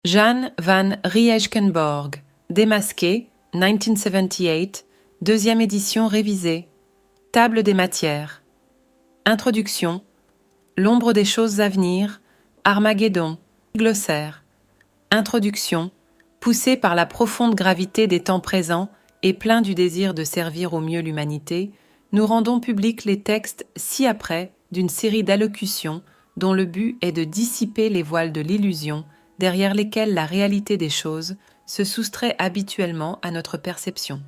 Jan van Rieschkenborg, Démasqué, 1978, deuxième édition révisée. Table des matières. Introduction. L'ombre des choses à venir. Armageddon. Glossaire. Introduction. Poussé par la profonde gravité des temps présents et plein du désir de servir au mieux l'humanité, nous rendons publics les textes ci-après d'une série d'allocutions dont le but est de dissiper les voiles de l'illusion derrière lesquels la réalité des choses se soustrait habituellement à notre perception.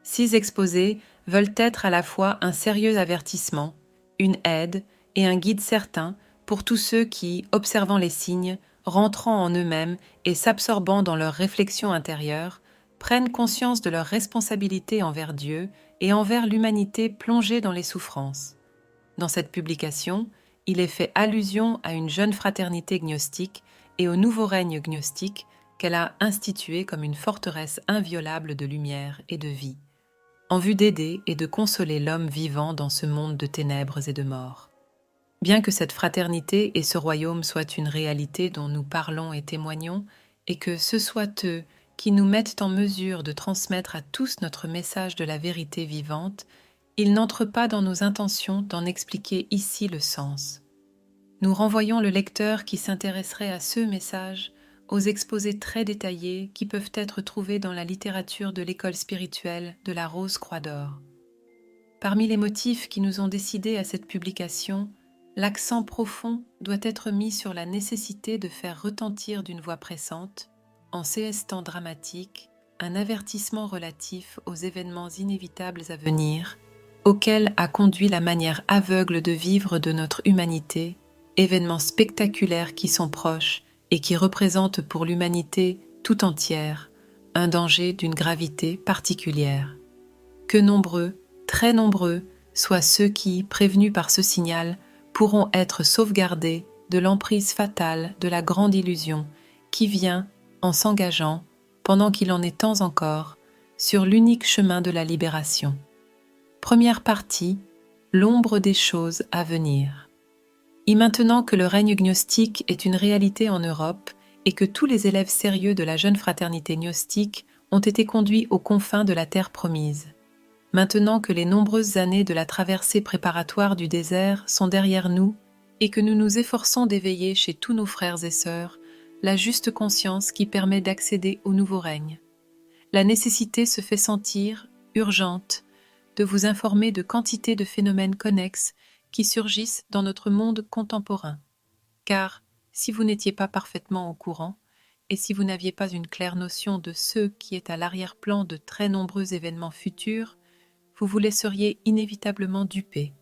Six exposés veulent être à la fois un sérieux avertissement, une aide et un guide certain pour tous ceux qui, observant les signes, rentrant en eux-mêmes et s'absorbant dans leurs réflexions intérieures, prennent conscience de leur responsabilité envers Dieu et envers l'humanité plongée dans les souffrances. Dans cette publication, il est fait allusion à une jeune fraternité gnostique et au nouveau règne gnostique qu'elle a institué comme une forteresse inviolable de lumière et de vie, en vue d'aider et de consoler l'homme vivant dans ce monde de ténèbres et de mort. Bien que cette fraternité et ce royaume soient une réalité dont nous parlons et témoignons, et que ce soient eux qui nous mettent en mesure de transmettre à tous notre message de la vérité vivante, il n'entre pas dans nos intentions d'en expliquer ici le sens. Nous renvoyons le lecteur qui s'intéresserait à ce message aux exposés très détaillés qui peuvent être trouvés dans la littérature de l'école spirituelle de la Rose Croix d'Or. Parmi les motifs qui nous ont décidés à cette publication, l'accent profond doit être mis sur la nécessité de faire retentir d'une voix pressante, en ces temps dramatiques, un avertissement relatif aux événements inévitables à venir, auquel a conduit la manière aveugle de vivre de notre humanité, événements spectaculaires qui sont proches et qui représentent pour l'humanité tout entière un danger d'une gravité particulière. Que nombreux, très nombreux, soient ceux qui, prévenus par ce signal, pourront être sauvegardés de l'emprise fatale de la grande illusion qui vient en s'engageant, pendant qu'il en est temps encore, sur l'unique chemin de la libération. Première partie, l'ombre des choses à venir. Et maintenant que le règne gnostique est une réalité en Europe et que tous les élèves sérieux de la jeune fraternité gnostique ont été conduits aux confins de la terre promise, maintenant que les nombreuses années de la traversée préparatoire du désert sont derrière nous et que nous nous efforçons d'éveiller chez tous nos frères et sœurs la juste conscience qui permet d'accéder au nouveau règne, la nécessité se fait sentir, urgente, de vous informer de quantité de phénomènes connexes qui surgissent dans notre monde contemporain. Car, si vous n'étiez pas parfaitement au courant, et si vous n'aviez pas une claire notion de ce qui est à l'arrière-plan de très nombreux événements futurs, vous vous laisseriez inévitablement duper,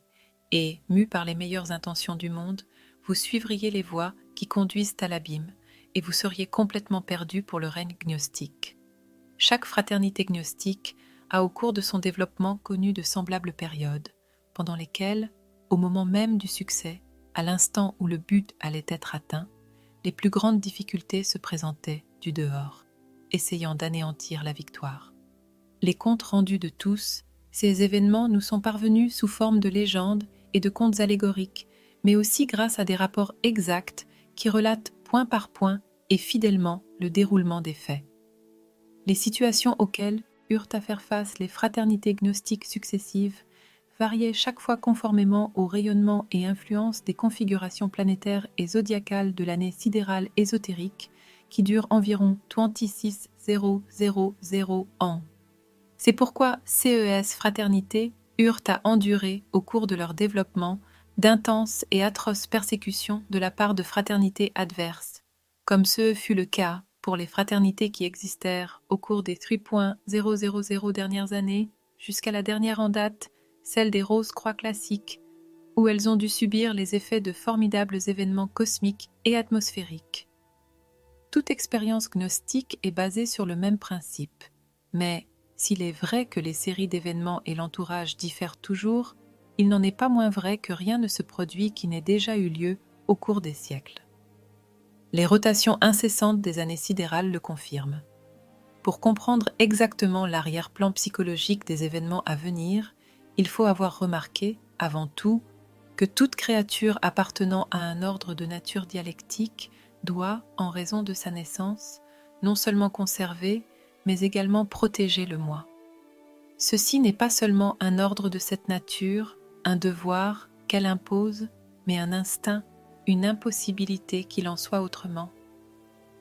et, mus par les meilleures intentions du monde, vous suivriez les voies qui conduisent à l'abîme, et vous seriez complètement perdu pour le règne gnostique. Chaque fraternité gnostique a au cours de son développement connu de semblables périodes, pendant lesquelles, au moment même du succès, à l'instant où le but allait être atteint, les plus grandes difficultés se présentaient du dehors, essayant d'anéantir la victoire. Les comptes rendus de tous, ces événements nous sont parvenus sous forme de légendes et de contes allégoriques, mais aussi grâce à des rapports exacts qui relatent point par point et fidèlement le déroulement des faits. Les situations auxquelles eurent à faire face les fraternités gnostiques successives variaient chaque fois conformément au rayonnement et influence des configurations planétaires et zodiacales de l'année sidérale ésotérique qui dure environ 26000 ans. C'est pourquoi CES fraternités eurent à endurer au cours de leur développement d'intenses et atroces persécutions de la part de fraternités adverses, comme ce fut le cas pour les fraternités qui existèrent au cours des 3.000 dernières années jusqu'à la dernière en date, celle des Rose-Croix classiques, où elles ont dû subir les effets de formidables événements cosmiques et atmosphériques. Toute expérience gnostique est basée sur le même principe, mais s'il est vrai que les séries d'événements et l'entourage diffèrent toujours, il n'en est pas moins vrai que rien ne se produit qui n'ait déjà eu lieu au cours des siècles. Les rotations incessantes des années sidérales le confirment. Pour comprendre exactement l'arrière-plan psychologique des événements à venir, il faut avoir remarqué, avant tout, que toute créature appartenant à un ordre de nature dialectique doit, en raison de sa naissance, non seulement conserver, mais également protéger le moi. Ceci n'est pas seulement un ordre de cette nature, un devoir qu'elle impose, mais un instinct, une impossibilité qu'il en soit autrement.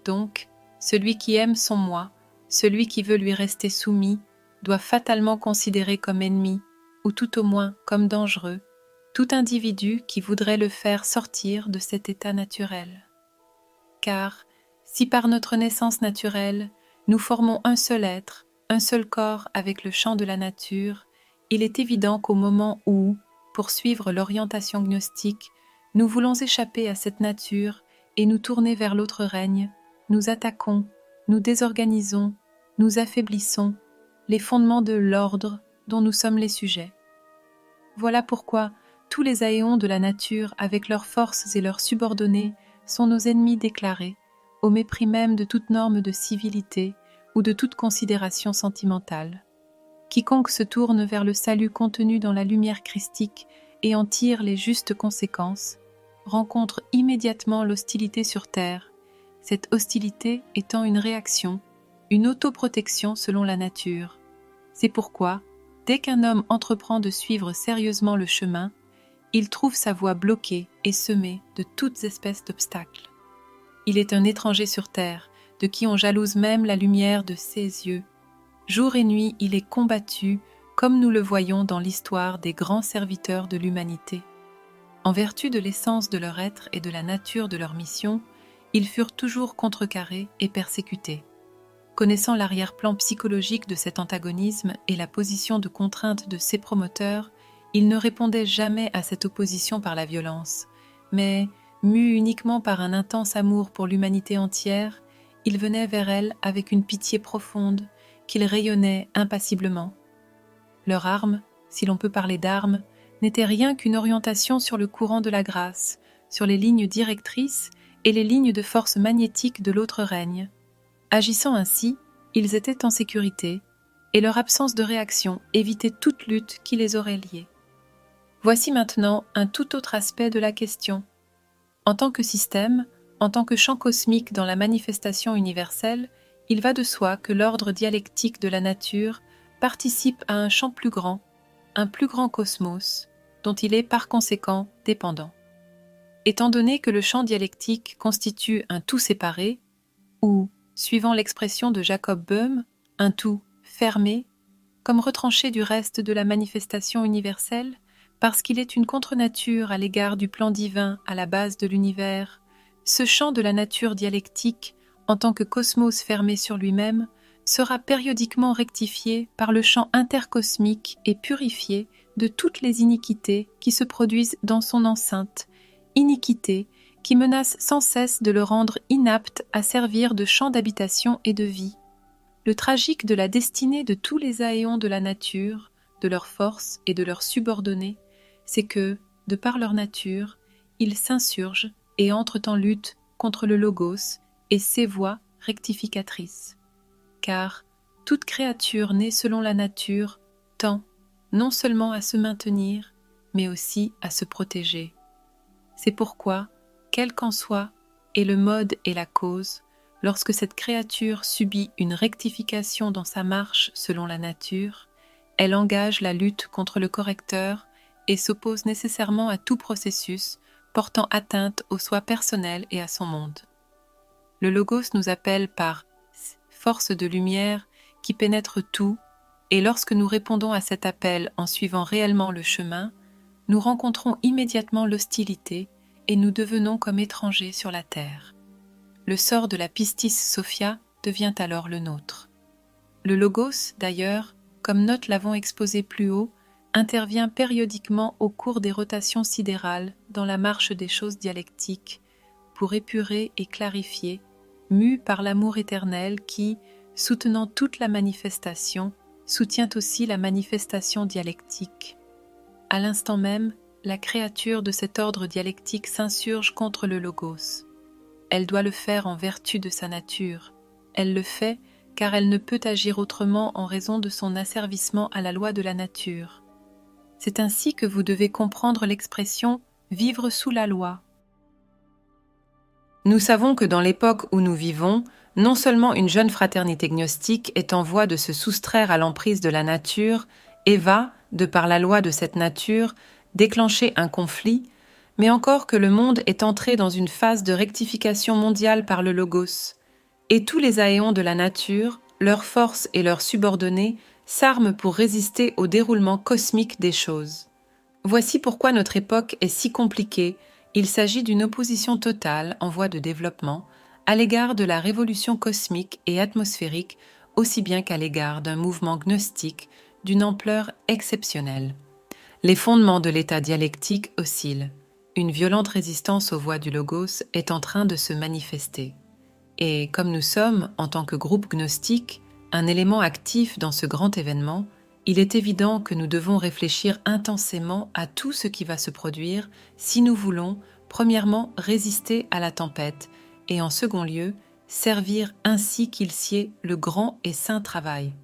Donc, celui qui aime son moi, celui qui veut lui rester soumis, doit fatalement considérer comme ennemi, ou tout au moins comme dangereux, tout individu qui voudrait le faire sortir de cet état naturel. Car, si par notre naissance naturelle, nous formons un seul être, un seul corps avec le champ de la nature, il est évident qu'au moment où, pour suivre l'orientation gnostique, nous voulons échapper à cette nature et nous tourner vers l'autre règne, nous attaquons, nous désorganisons, nous affaiblissons les fondements de l'ordre dont nous sommes les sujets. Voilà pourquoi tous les aéons de la nature, avec leurs forces et leurs subordonnés, sont nos ennemis déclarés, au mépris même de toute norme de civilité ou de toute considération sentimentale. Quiconque se tourne vers le salut contenu dans la lumière christique et en tire les justes conséquences, rencontre immédiatement l'hostilité sur terre, cette hostilité étant une réaction, une autoprotection selon la nature. C'est pourquoi, dès qu'un homme entreprend de suivre sérieusement le chemin, il trouve sa voie bloquée et semée de toutes espèces d'obstacles. Il est un étranger sur terre, de qui on jalouse même la lumière de ses yeux. Jour et nuit, il est combattu, comme nous le voyons dans l'histoire des grands serviteurs de l'humanité. En vertu de l'essence de leur être et de la nature de leur mission, ils furent toujours contrecarrés et persécutés. Connaissant l'arrière-plan psychologique de cet antagonisme et la position de contrainte de ses promoteurs, ils ne répondaient jamais à cette opposition par la violence, mais, mus uniquement par un intense amour pour l'humanité entière, ils venaient vers elle avec une pitié profonde, qu'ils rayonnaient impassiblement. Leur arme, si l'on peut parler d'arme, n'était rien qu'une orientation sur le courant de la grâce, sur les lignes directrices et les lignes de force magnétique de l'autre règne. Agissant ainsi, ils étaient en sécurité, et leur absence de réaction évitait toute lutte qui les aurait liés. Voici maintenant un tout autre aspect de la question. En tant que système, en tant que champ cosmique dans la manifestation universelle, il va de soi que l'ordre dialectique de la nature participe à un champ plus grand, un plus grand cosmos, dont il est par conséquent dépendant. Étant donné que le champ dialectique constitue un tout séparé, ou, suivant l'expression de Jacob Böhm, un tout fermé, comme retranché du reste de la manifestation universelle, parce qu'il est une contre-nature à l'égard du plan divin à la base de l'univers, ce champ de la nature dialectique, en tant que cosmos fermé sur lui-même, sera périodiquement rectifié par le champ intercosmique et purifié de toutes les iniquités qui se produisent dans son enceinte, iniquités qui menacent sans cesse de le rendre inapte à servir de champ d'habitation et de vie. Le tragique de la destinée de tous les aéons de la nature, de leurs forces et de leurs subordonnés, c'est que, de par leur nature, ils s'insurgent et entrent en lutte contre le Logos et ses voies rectificatrices. Car toute créature née selon la nature tend non seulement à se maintenir, mais aussi à se protéger. C'est pourquoi, quel qu'en soit, et le mode et la cause, lorsque cette créature subit une rectification dans sa marche selon la nature, elle engage la lutte contre le correcteur et s'oppose nécessairement à tout processus portant atteinte au soi personnel et à son monde. Le Logos nous appelle par force de lumière qui pénètre tout, et lorsque nous répondons à cet appel en suivant réellement le chemin, nous rencontrons immédiatement l'hostilité et nous devenons comme étrangers sur la terre. Le sort de la Pistis Sophia devient alors le nôtre. Le Logos, d'ailleurs, comme nous l'avons exposé plus haut, intervient périodiquement au cours des rotations sidérales dans la marche des choses dialectiques, pour épurer et clarifier, mu par l'amour éternel qui, soutenant toute la manifestation, soutient aussi la manifestation dialectique. À l'instant même, la créature de cet ordre dialectique s'insurge contre le Logos. Elle doit le faire en vertu de sa nature. Elle le fait car elle ne peut agir autrement en raison de son asservissement à la loi de la nature. C'est ainsi que vous devez comprendre l'expression « vivre sous la loi ». Nous savons que dans l'époque où nous vivons, non seulement une jeune fraternité gnostique est en voie de se soustraire à l'emprise de la nature et va, de par la loi de cette nature, déclencher un conflit, mais encore que le monde est entré dans une phase de rectification mondiale par le Logos, et tous les aéons de la nature, leurs forces et leurs subordonnés, s'arment pour résister au déroulement cosmique des choses. Voici pourquoi notre époque est si compliquée. Il s'agit d'une opposition totale en voie de développement à l'égard de la révolution cosmique et atmosphérique, aussi bien qu'à l'égard d'un mouvement gnostique d'une ampleur exceptionnelle. Les fondements de l'état dialectique oscillent. Une violente résistance aux voies du Logos est en train de se manifester. Et comme nous sommes, en tant que groupe gnostique, un élément actif dans ce grand événement, il est évident que nous devons réfléchir intensément à tout ce qui va se produire si nous voulons, premièrement, résister à la tempête et en second lieu, servir ainsi qu'il sied le grand et saint travail.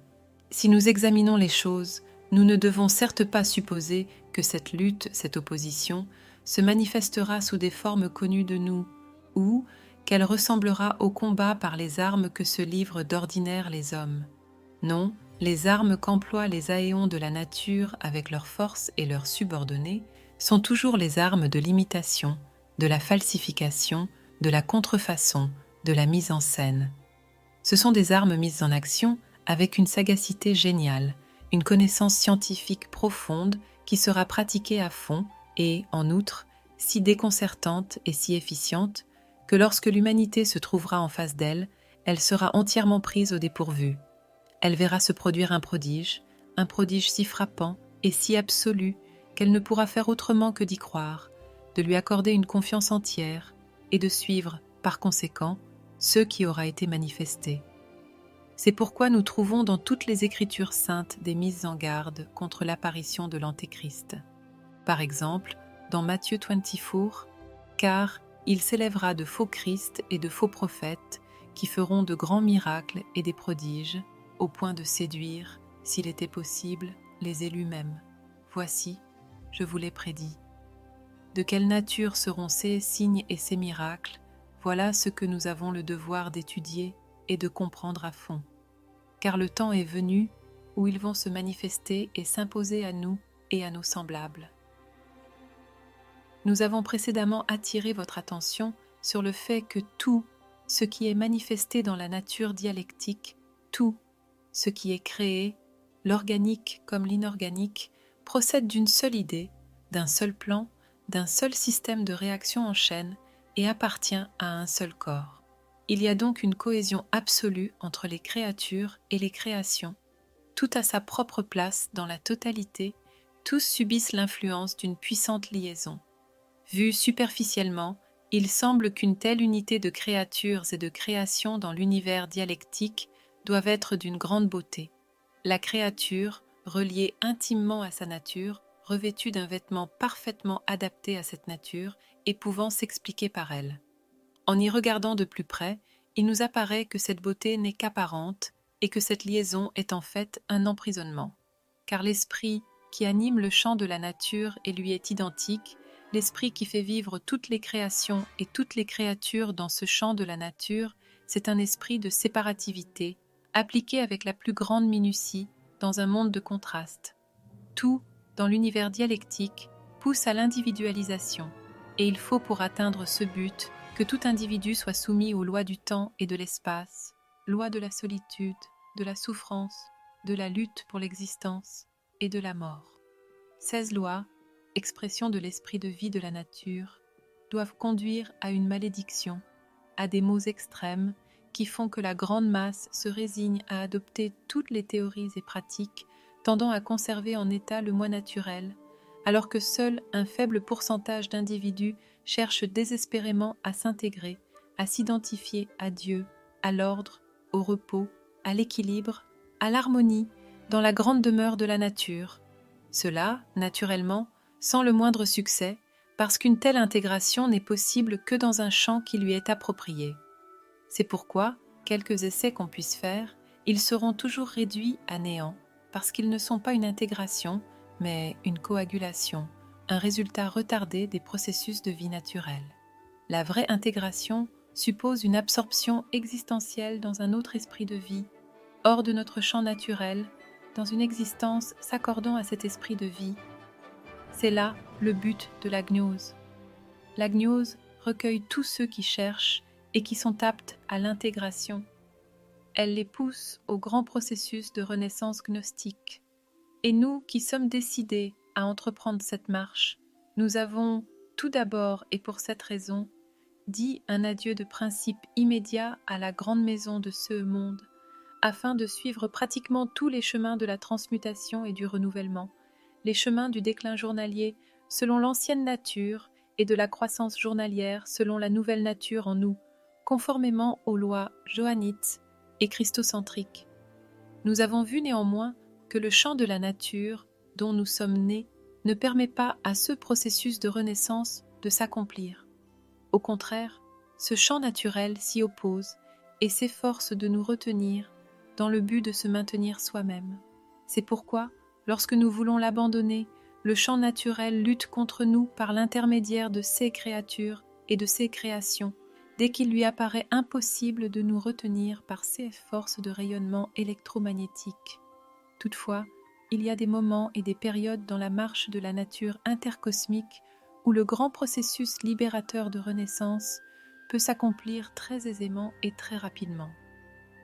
Si nous examinons les choses, nous ne devons certes pas supposer que cette lutte, cette opposition, se manifestera sous des formes connues de nous, ou qu'elle ressemblera au combat par les armes que se livrent d'ordinaire les hommes. Non, les armes qu'emploient les aéons de la nature avec leurs forces et leurs subordonnés sont toujours les armes de l'imitation, de la falsification, de la contrefaçon, de la mise en scène. Ce sont des armes mises en action avec une sagacité géniale, une connaissance scientifique profonde qui sera pratiquée à fond et, en outre, si déconcertante et si efficiente que lorsque l'humanité se trouvera en face d'elle, elle sera entièrement prise au dépourvu. Elle verra se produire un prodige si frappant et si absolu qu'elle ne pourra faire autrement que d'y croire, de lui accorder une confiance entière et de suivre, par conséquent, ce qui aura été manifesté. C'est pourquoi nous trouvons dans toutes les Écritures saintes des mises en garde contre l'apparition de l'Antéchrist. Par exemple, dans Matthieu 24, « Car il s'élèvera de faux Christ et de faux prophètes qui feront de grands miracles et des prodiges, au point de séduire, s'il était possible, les élus mêmes. Voici, je vous l'ai prédit. De quelle nature seront ces signes et ces miracles? Voilà ce que nous avons le devoir d'étudier et de comprendre à fond. Car le temps est venu où ils vont se manifester et s'imposer à nous et à nos semblables. Nous avons précédemment attiré votre attention sur le fait que tout ce qui est manifesté dans la nature dialectique, tout ce qui est créé, l'organique comme l'inorganique, procède d'une seule idée, d'un seul plan, d'un seul système de réaction en chaîne et appartient à un seul corps. Il y a donc une cohésion absolue entre les créatures et les créations. Tout à sa propre place dans la totalité, tous subissent l'influence d'une puissante liaison. Vu superficiellement, il semble qu'une telle unité de créatures et de créations dans l'univers dialectique doivent être d'une grande beauté. La créature, reliée intimement à sa nature, revêtue d'un vêtement parfaitement adapté à cette nature et pouvant s'expliquer par elle. En y regardant de plus près, il nous apparaît que cette beauté n'est qu'apparente et que cette liaison est en fait un emprisonnement. Car l'esprit qui anime le champ de la nature et lui est identique, l'esprit qui fait vivre toutes les créations et toutes les créatures dans ce champ de la nature, c'est un esprit de séparativité, appliqué avec la plus grande minutie dans un monde de contrastes. Tout, dans l'univers dialectique, pousse à l'individualisation, et il faut pour atteindre ce but que tout individu soit soumis aux lois du temps et de l'espace, lois de la solitude, de la souffrance, de la lutte pour l'existence et de la mort. 16 lois, expression de l'esprit de vie de la nature, doivent conduire à une malédiction, à des maux extrêmes qui font que la grande masse se résigne à adopter toutes les théories et pratiques tendant à conserver en état le moi naturel, alors que seul un faible pourcentage d'individus cherchent désespérément à s'intégrer, à s'identifier à Dieu, à l'ordre, au repos, à l'équilibre, à l'harmonie, dans la grande demeure de la nature. Cela, naturellement, sans le moindre succès, parce qu'une telle intégration n'est possible que dans un champ qui lui est approprié. C'est pourquoi, quelques essais qu'on puisse faire, ils seront toujours réduits à néant, parce qu'ils ne sont pas une intégration, mais une coagulation, un résultat retardé des processus de vie naturelle. La vraie intégration suppose une absorption existentielle dans un autre esprit de vie, hors de notre champ naturel, dans une existence s'accordant à cet esprit de vie. C'est là le but de la gnose. La gnose recueille tous ceux qui cherchent et qui sont aptes à l'intégration. Elle les pousse au grand processus de renaissance gnostique. Et nous qui sommes décidés à entreprendre cette marche, nous avons tout d'abord et pour cette raison dit un adieu de principe immédiat à la grande maison de ce monde, afin de suivre pratiquement tous les chemins de la transmutation et du renouvellement, les chemins du déclin journalier selon l'ancienne nature et de la croissance journalière selon la nouvelle nature en nous, conformément aux lois johannites et christocentriques. Nous avons vu néanmoins que le champ de la nature dont nous sommes nés ne permet pas à ce processus de renaissance de s'accomplir. Au contraire, ce champ naturel s'y oppose et s'efforce de nous retenir dans le but de se maintenir soi-même. C'est pourquoi, lorsque nous voulons l'abandonner, le champ naturel lutte contre nous par l'intermédiaire de ses créatures et de ses créations, dès qu'il lui apparaît impossible de nous retenir par ses forces de rayonnement électromagnétique. Toutefois, il y a des moments et des périodes dans la marche de la nature intercosmique où le grand processus libérateur de renaissance peut s'accomplir très aisément et très rapidement.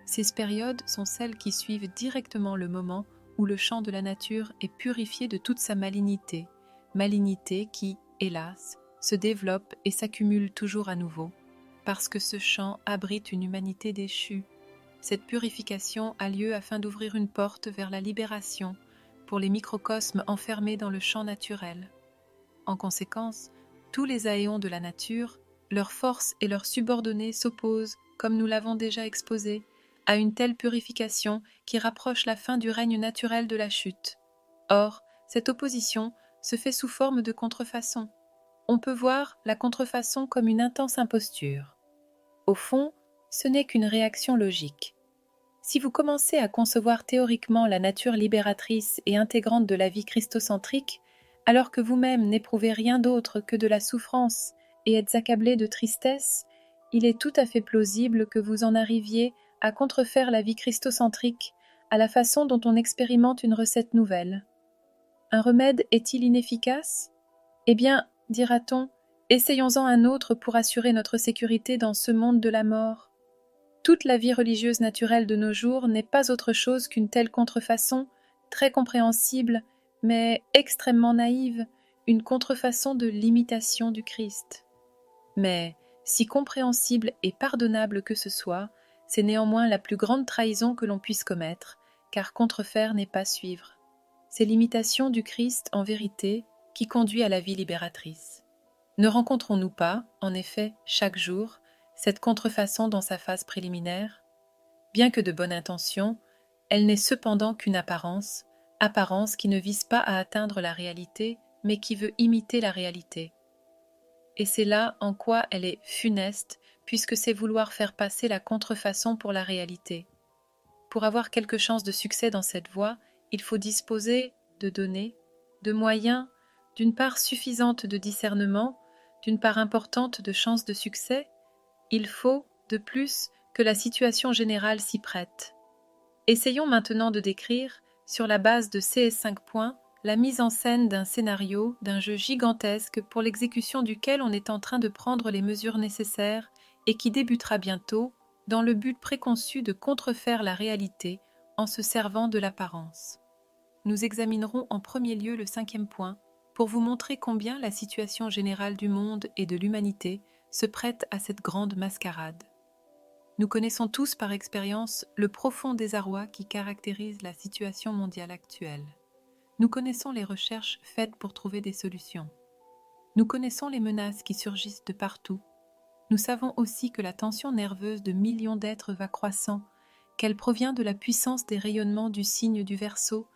Ces périodes sont celles qui suivent directement le moment où le champ de la nature est purifié de toute sa malignité qui, hélas, se développe et s'accumule toujours à nouveau, parce que ce champ abrite une humanité déchue. Cette purification a lieu afin d'ouvrir une porte vers la libération pour les microcosmes enfermés dans le champ naturel. En conséquence, tous les aéons de la nature, leurs forces et leurs subordonnés s'opposent, comme nous l'avons déjà exposé, à une telle purification qui rapproche la fin du règne naturel de la chute. Or, cette opposition se fait sous forme de contrefaçon. On peut voir la contrefaçon comme une intense imposture. Au fond, ce n'est qu'une réaction logique. Si vous commencez à concevoir théoriquement la nature libératrice et intégrante de la vie christocentrique, alors que vous-même n'éprouvez rien d'autre que de la souffrance et êtes accablé de tristesse, il est tout à fait plausible que vous en arriviez à contrefaire la vie christocentrique à la façon dont on expérimente une recette nouvelle. Un remède est-il inefficace ? Eh bien, dira-t-on, essayons-en un autre pour assurer notre sécurité dans ce monde de la mort. Toute la vie religieuse naturelle de nos jours n'est pas autre chose qu'une telle contrefaçon, très compréhensible, mais extrêmement naïve, une contrefaçon de l'imitation du Christ. Mais, si compréhensible et pardonnable que ce soit, c'est néanmoins la plus grande trahison que l'on puisse commettre, car contrefaire n'est pas suivre. C'est l'imitation du Christ, en vérité, qui conduit à la vie libératrice. Ne rencontrons-nous pas, en effet, chaque jour, cette contrefaçon dans sa phase préliminaire ? Bien que de bonne intention, elle n'est cependant qu'une apparence qui ne vise pas à atteindre la réalité, mais qui veut imiter la réalité. Et c'est là en quoi elle est funeste, puisque c'est vouloir faire passer la contrefaçon pour la réalité. Pour avoir quelque chance de succès dans cette voie, il faut disposer de données, de moyens, d'une part suffisante de discernement, d'une part importante de chances de succès. Il faut, de plus, que la situation générale s'y prête. Essayons maintenant de décrire, sur la base de ces 5 points, la mise en scène d'un scénario, d'un jeu gigantesque pour l'exécution duquel on est en train de prendre les mesures nécessaires et qui débutera bientôt dans le but préconçu de contrefaire la réalité en se servant de l'apparence. Nous examinerons en premier lieu le 5e point pour vous montrer combien la situation générale du monde et de l'humanité se prête à cette grande mascarade. Nous connaissons tous par expérience le profond désarroi qui caractérise la situation mondiale actuelle. Nous connaissons les recherches faites pour trouver des solutions. Nous connaissons les menaces qui surgissent de partout. Nous savons aussi que la tension nerveuse de millions d'êtres va croissant, qu'elle provient de la puissance des rayonnements du signe du Verseau,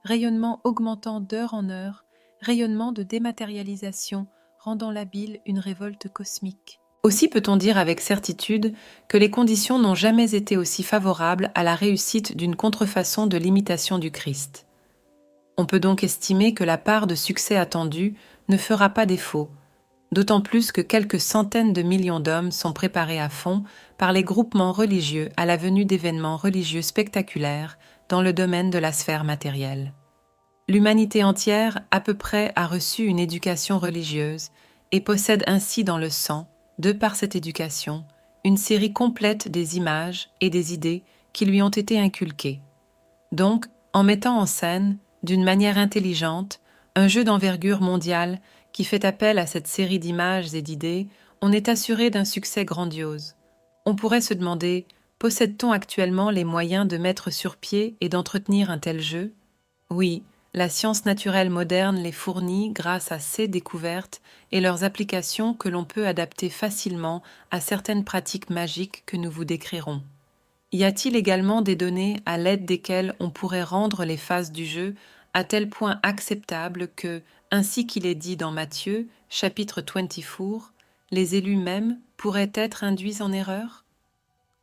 rayonnements augmentant d'heure en heure, rayonnements de dématérialisation, rendant labile une révolte cosmique. Aussi peut-on dire avec certitude que les conditions n'ont jamais été aussi favorables à la réussite d'une contrefaçon de l'imitation du Christ. On peut donc estimer que la part de succès attendue ne fera pas défaut, d'autant plus que quelques centaines de millions d'hommes sont préparés à fond par les groupements religieux à la venue d'événements religieux spectaculaires dans le domaine de la sphère matérielle. L'humanité entière à peu près a reçu une éducation religieuse et possède ainsi dans le sang, de par cette éducation, une série complète des images et des idées qui lui ont été inculquées. Donc, en mettant en scène, d'une manière intelligente, un jeu d'envergure mondiale qui fait appel à cette série d'images et d'idées, on est assuré d'un succès grandiose. On pourrait se demander, possède-t-on actuellement les moyens de mettre sur pied et d'entretenir un tel jeu? Oui, la science naturelle moderne les fournit grâce à ces découvertes et leurs applications que l'on peut adapter facilement à certaines pratiques magiques que nous vous décrirons. Y a-t-il également des données à l'aide desquelles on pourrait rendre les phases du jeu à tel point acceptables que, ainsi qu'il est dit dans Matthieu, chapitre 24, les élus mêmes pourraient être induits en erreur?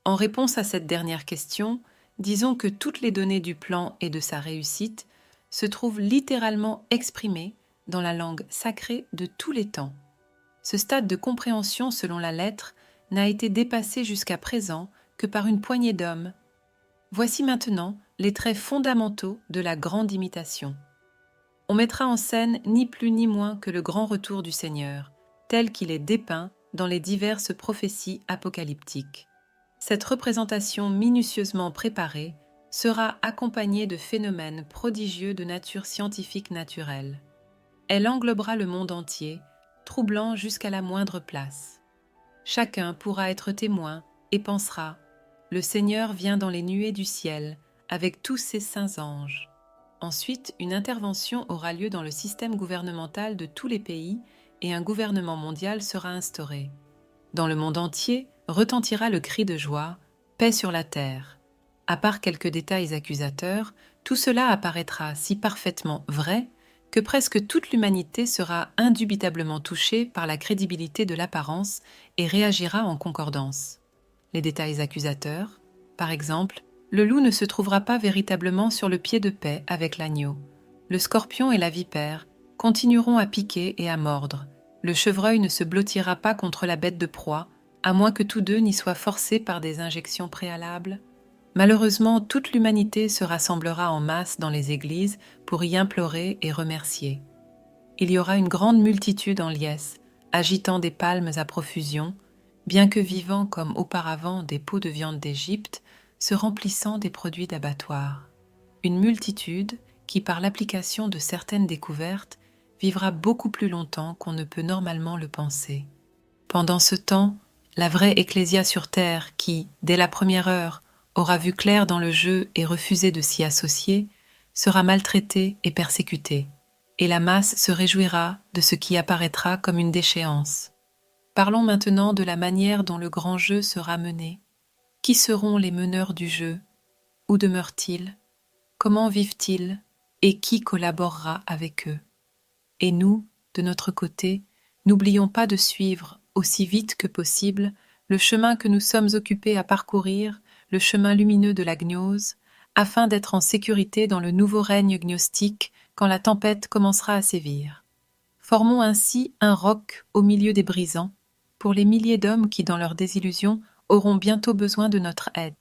En réponse à cette dernière question, disons que toutes les données du plan et de sa réussite se trouvent littéralement exprimées dans la langue sacrée de tous les temps. Ce stade de compréhension selon la lettre n'a été dépassé jusqu'à présent que par une poignée d'hommes. Voici maintenant les traits fondamentaux de la grande imitation. On mettra en scène ni plus ni moins que le grand retour du Seigneur, tel qu'il est dépeint dans les diverses prophéties apocalyptiques. Cette représentation minutieusement préparée sera accompagnée de phénomènes prodigieux de nature scientifique naturelle. Elle englobera le monde entier, troublant jusqu'à la moindre place. Chacun pourra être témoin et pensera « Le Seigneur vient dans les nuées du ciel avec tous ses saints anges ». Ensuite, une intervention aura lieu dans le système gouvernemental de tous les pays et un gouvernement mondial sera instauré. Dans le monde entier, retentira le cri de joie « Paix sur la terre ». À part quelques détails accusateurs, tout cela apparaîtra si parfaitement vrai que presque toute l'humanité sera indubitablement touchée par la crédibilité de l'apparence et réagira en concordance. Les détails accusateurs, par exemple, le loup ne se trouvera pas véritablement sur le pied de paix avec l'agneau. Le scorpion et la vipère continueront à piquer et à mordre. Le chevreuil ne se blottira pas contre la bête de proie, à moins que tous deux n'y soient forcés par des injections préalables. Malheureusement, toute l'humanité se rassemblera en masse dans les églises pour y implorer et remercier. Il y aura une grande multitude en liesse, agitant des palmes à profusion, bien que vivant comme auparavant des pots de viande d'Égypte, se remplissant des produits d'abattoir. Une multitude qui, par l'application de certaines découvertes, vivra beaucoup plus longtemps qu'on ne peut normalement le penser. Pendant ce temps, la vraie ecclésia sur terre qui, dès la première heure, aura vu clair dans le jeu et refusé de s'y associer, sera maltraitée et persécutée, et la masse se réjouira de ce qui apparaîtra comme une déchéance. Parlons maintenant de la manière dont le grand jeu sera mené. Qui seront les meneurs du jeu? Où demeurent-ils? Comment vivent-ils? Et qui collaborera avec eux? Et nous, de notre côté, n'oublions pas de suivre, aussi vite que possible, le chemin que nous sommes occupés à parcourir, le chemin lumineux de la gnose, afin d'être en sécurité dans le nouveau règne gnostique quand la tempête commencera à sévir. Formons ainsi un roc au milieu des brisants, pour les milliers d'hommes qui, dans leur désillusion, auront bientôt besoin de notre aide.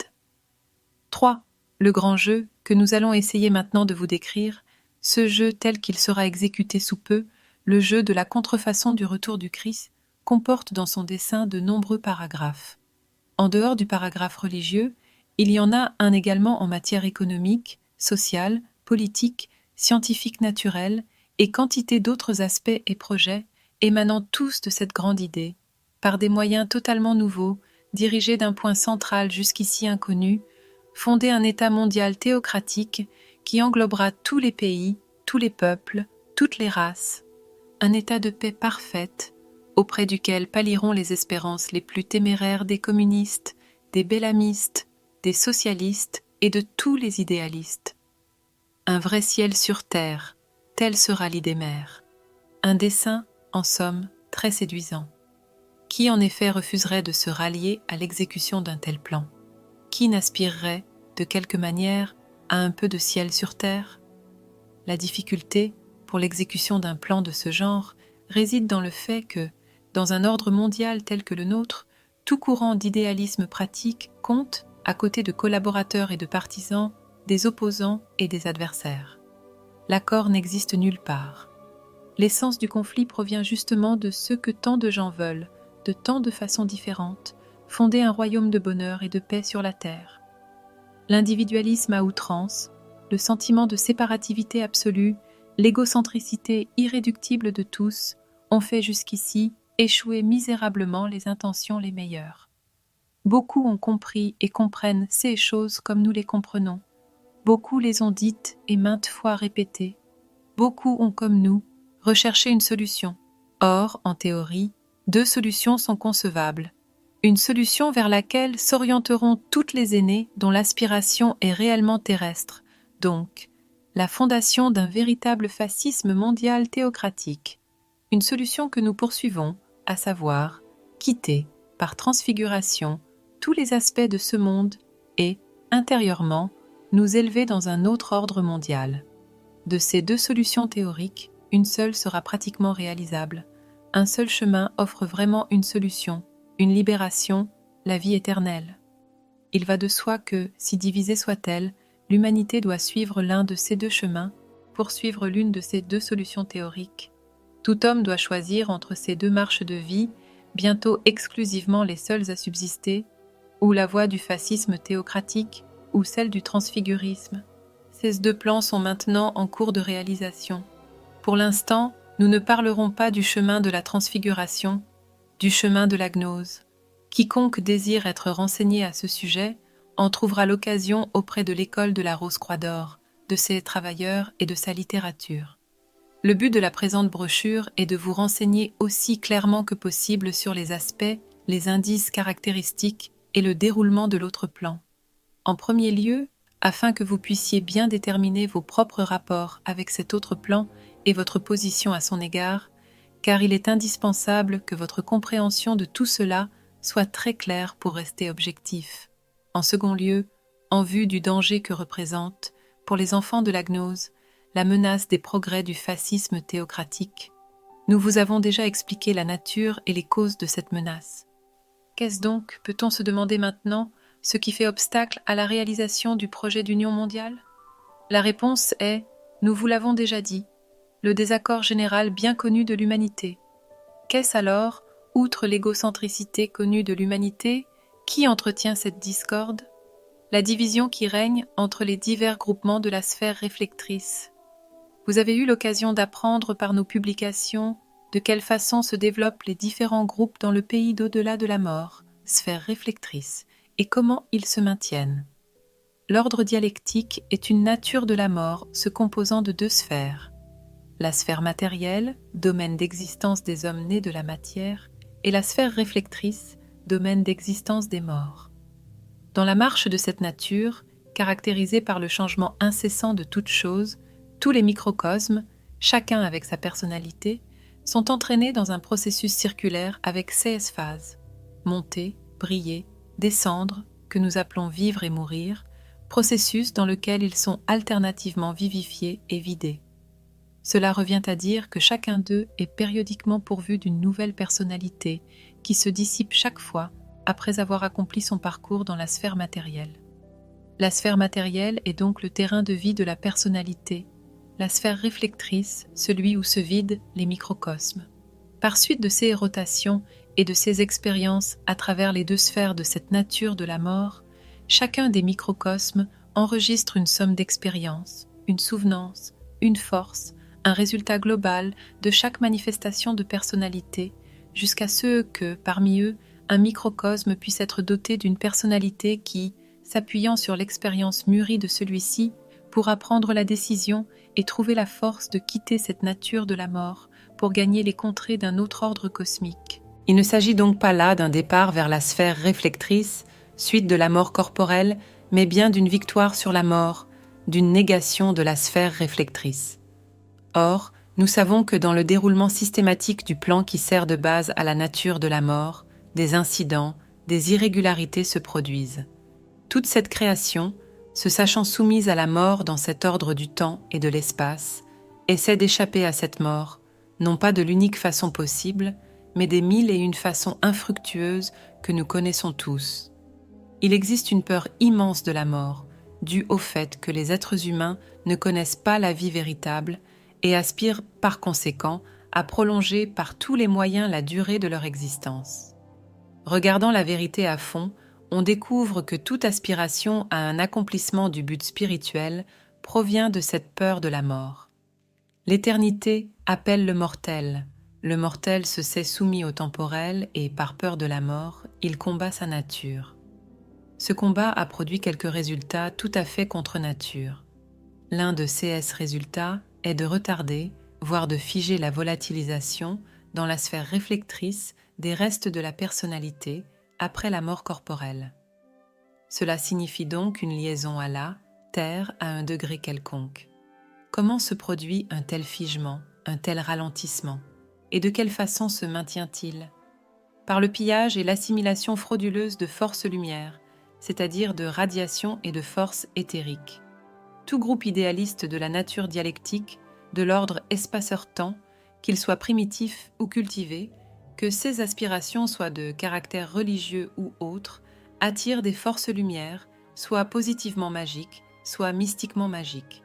3. Le grand jeu que nous allons essayer maintenant de vous décrire, ce jeu tel qu'il sera exécuté sous peu, le jeu de la contrefaçon du retour du Christ, comporte dans son dessin de nombreux paragraphes. En dehors du paragraphe religieux, il y en a un également en matière économique, sociale, politique, scientifique naturelle et quantité d'autres aspects et projets émanant tous de cette grande idée, par des moyens totalement nouveaux, dirigés d'un point central jusqu'ici inconnu, fonder un État mondial théocratique qui englobera tous les pays, tous les peuples, toutes les races, un État de paix parfaite, auprès duquel pâliront les espérances les plus téméraires des communistes, des bellamistes, des socialistes et de tous les idéalistes. Un vrai ciel sur terre, telle sera l'idée mère. Un dessin, en somme, très séduisant. Qui en effet refuserait de se rallier à l'exécution d'un tel plan? Qui n'aspirerait, de quelque manière, à un peu de ciel sur terre? La difficulté, pour l'exécution d'un plan de ce genre, réside dans le fait que, Dans un ordre mondial tel que le nôtre, tout courant d'idéalisme pratique compte, à côté de collaborateurs et de partisans, des opposants et des adversaires. L'accord n'existe nulle part. L'essence du conflit provient justement de ce que tant de gens veulent, de tant de façons différentes, fonder un royaume de bonheur et de paix sur la terre. L'individualisme à outrance, le sentiment de séparativité absolue, l'égocentricité irréductible de tous ont fait jusqu'ici échouer misérablement les intentions les meilleures. Beaucoup ont compris et comprennent ces choses comme nous les comprenons. Beaucoup les ont dites et maintes fois répétées. Beaucoup ont, comme nous, recherché une solution. Or, en théorie, deux solutions sont concevables. Une solution vers laquelle s'orienteront toutes les aînées dont l'aspiration est réellement terrestre, donc la fondation d'un véritable fascisme mondial théocratique. Une solution que nous poursuivons, à savoir quitter, par transfiguration, tous les aspects de ce monde et, intérieurement, nous élever dans un autre ordre mondial. De ces deux solutions théoriques, une seule sera pratiquement réalisable. Un seul chemin offre vraiment une solution, une libération, la vie éternelle. Il va de soi que, si divisée soit-elle, l'humanité doit suivre l'un de ces deux chemins, poursuivre l'une de ces deux solutions théoriques. Tout homme doit choisir entre ces deux marches de vie, bientôt exclusivement les seules à subsister, ou la voie du fascisme théocratique, ou celle du transfigurisme. Ces deux plans sont maintenant en cours de réalisation. Pour l'instant, nous ne parlerons pas du chemin de la transfiguration, du chemin de la gnose. Quiconque désire être renseigné à ce sujet en trouvera l'occasion auprès de l'école de la Rose-Croix d'Or, de ses travailleurs et de sa littérature. Le but de la présente brochure est de vous renseigner aussi clairement que possible sur les aspects, les indices caractéristiques et le déroulement de l'autre plan. En premier lieu, afin que vous puissiez bien déterminer vos propres rapports avec cet autre plan et votre position à son égard, car il est indispensable que votre compréhension de tout cela soit très claire pour rester objectif. En second lieu, en vue du danger que représente, pour les enfants de la gnose, la menace des progrès du fascisme théocratique, nous vous avons déjà expliqué la nature et les causes de cette menace. Qu'est-ce donc, peut-on se demander maintenant, ce qui fait obstacle à la réalisation du projet d'union mondiale? La réponse est, nous vous l'avons déjà dit, le désaccord général bien connu de l'humanité. Qu'est-ce alors, outre l'égocentricité connue de l'humanité, qui entretient cette discorde? La division qui règne entre les divers groupements de la sphère réflectrice. Vous avez eu l'occasion d'apprendre par nos publications de quelle façon se développent les différents groupes dans le pays d'au-delà de la mort, sphère réflectrice, et comment ils se maintiennent. L'ordre dialectique est une nature de la mort se composant de deux sphères. La sphère matérielle, domaine d'existence des hommes nés de la matière, et la sphère réflectrice, domaine d'existence des morts. Dans la marche de cette nature, caractérisée par le changement incessant de toutes choses, tous les microcosmes, chacun avec sa personnalité, sont entraînés dans un processus circulaire avec 16 phases. Monter, briller, descendre, que nous appelons vivre et mourir, processus dans lequel ils sont alternativement vivifiés et vidés. Cela revient à dire que chacun d'eux est périodiquement pourvu d'une nouvelle personnalité qui se dissipe chaque fois après avoir accompli son parcours dans la sphère matérielle. La sphère matérielle est donc le terrain de vie de la personnalité, la sphère réflectrice, celui où se vident les microcosmes. Par suite de ces rotations et de ces expériences à travers les deux sphères de cette nature de la mort, chacun des microcosmes enregistre une somme d'expériences, une souvenance, une force, un résultat global de chaque manifestation de personnalité, jusqu'à ce que, parmi eux, un microcosme puisse être doté d'une personnalité qui, s'appuyant sur l'expérience mûrie de celui-ci, pourra prendre la décision et trouver la force de quitter cette nature de la mort pour gagner les contrées d'un autre ordre cosmique. Il ne s'agit donc pas là d'un départ vers la sphère réflectrice, suite de la mort corporelle, mais bien d'une victoire sur la mort, d'une négation de la sphère réflectrice. Or, nous savons que dans le déroulement systématique du plan qui sert de base à la nature de la mort, des incidents, des irrégularités se produisent. Toute cette création, se sachant soumise à la mort dans cet ordre du temps et de l'espace, essaie d'échapper à cette mort, non pas de l'unique façon possible, mais des mille et une façons infructueuses que nous connaissons tous. Il existe une peur immense de la mort, due au fait que les êtres humains ne connaissent pas la vie véritable et aspirent par conséquent à prolonger par tous les moyens la durée de leur existence. Regardant la vérité à fond, on découvre que toute aspiration à un accomplissement du but spirituel provient de cette peur de la mort. L'éternité appelle le mortel se sait soumis au temporel et, par peur de la mort, il combat sa nature. Ce combat a produit quelques résultats tout à fait contre nature. L'un de ces résultats est de retarder, voire de figer la volatilisation dans la sphère réflectrice des restes de la personnalité après la mort corporelle. Cela signifie donc une liaison à la terre à un degré quelconque. Comment se produit un tel figement, un tel ralentissement, et de quelle façon se maintient-il? Par le pillage et l'assimilation frauduleuse de forces lumière, c'est-à-dire de radiation et de forces éthériques. Tout groupe idéaliste de la nature dialectique, de l'ordre espaceur-temps, qu'il soit primitif ou cultivé, que ses aspirations soient de caractère religieux ou autre, attire des forces lumière, soit positivement magiques, soit mystiquement magiques.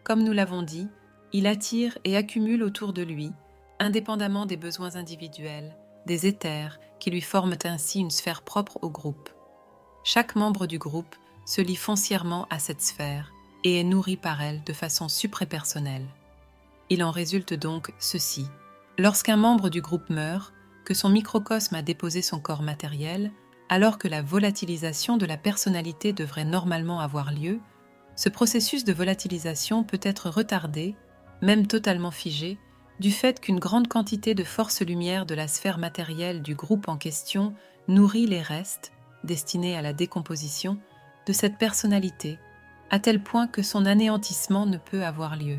Comme nous l'avons dit, il attire et accumule autour de lui, indépendamment des besoins individuels, des éthers qui lui forment ainsi une sphère propre au groupe. Chaque membre du groupe se lie foncièrement à cette sphère et est nourri par elle de façon suprapersonnelle. Il en résulte donc ceci. Lorsqu'un membre du groupe meurt, que son microcosme a déposé son corps matériel, alors que la volatilisation de la personnalité devrait normalement avoir lieu, ce processus de volatilisation peut être retardé, même totalement figé, du fait qu'une grande quantité de force lumière de la sphère matérielle du groupe en question nourrit les restes, destinés à la décomposition, de cette personnalité, à tel point que son anéantissement ne peut avoir lieu.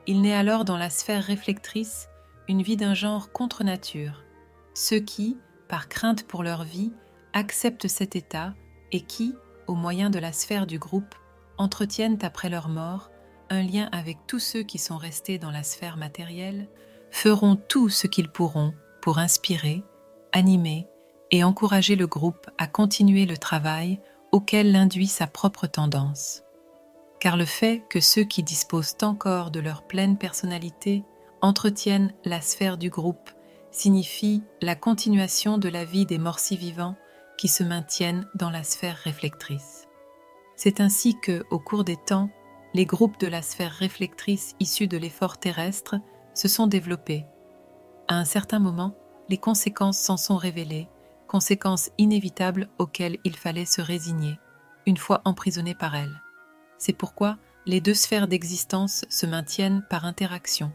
Il naît alors dans la sphère réflectrice une vie d'un genre contre nature, ceux qui, par crainte pour leur vie, acceptent cet état et qui, au moyen de la sphère du groupe, entretiennent après leur mort un lien avec tous ceux qui sont restés dans la sphère matérielle, feront tout ce qu'ils pourront pour inspirer, animer et encourager le groupe à continuer le travail auquel l'induit sa propre tendance. Car le fait que ceux qui disposent encore de leur pleine personnalité entretiennent la sphère du groupe signifie la continuation de la vie des morts-ci vivants qui se maintiennent dans la sphère réflectrice. C'est ainsi que, au cours des temps, les groupes de la sphère réflectrice issus de l'effort terrestre se sont développés. À un certain moment, les conséquences s'en sont révélées, conséquences inévitables auxquelles il fallait se résigner, une fois emprisonnés par elles. C'est pourquoi les deux sphères d'existence se maintiennent par interaction.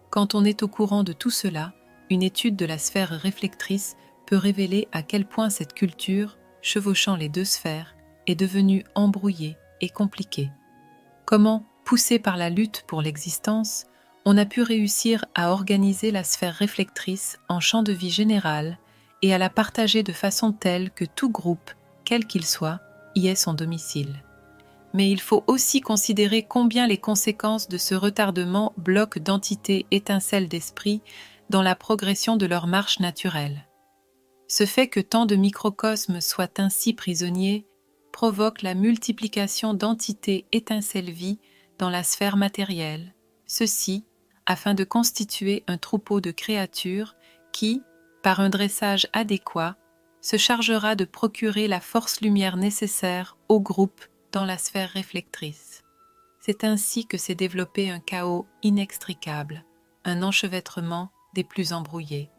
Quand on est au courant de tout cela, une étude de la sphère réflectrice peut révéler à quel point cette culture, chevauchant les deux sphères, est devenue embrouillée et compliquée. Comment, poussé par la lutte pour l'existence, on a pu réussir à organiser la sphère réflectrice en champ de vie général et à la partager de façon telle que tout groupe, quel qu'il soit, y ait son domicile. Mais il faut aussi considérer combien les conséquences de ce retardement bloquent d'entités étincelles d'esprit dans la progression de leur marche naturelle. Ce fait que tant de microcosmes soient ainsi prisonniers provoque la multiplication d'entités étincelles-vie dans la sphère matérielle, ceci afin de constituer un troupeau de créatures qui, par un dressage adéquat, se chargera de procurer la force lumière nécessaire au groupe dans la sphère réflectrice. C'est ainsi que s'est développé un chaos inextricable, un enchevêtrement des plus embrouillés.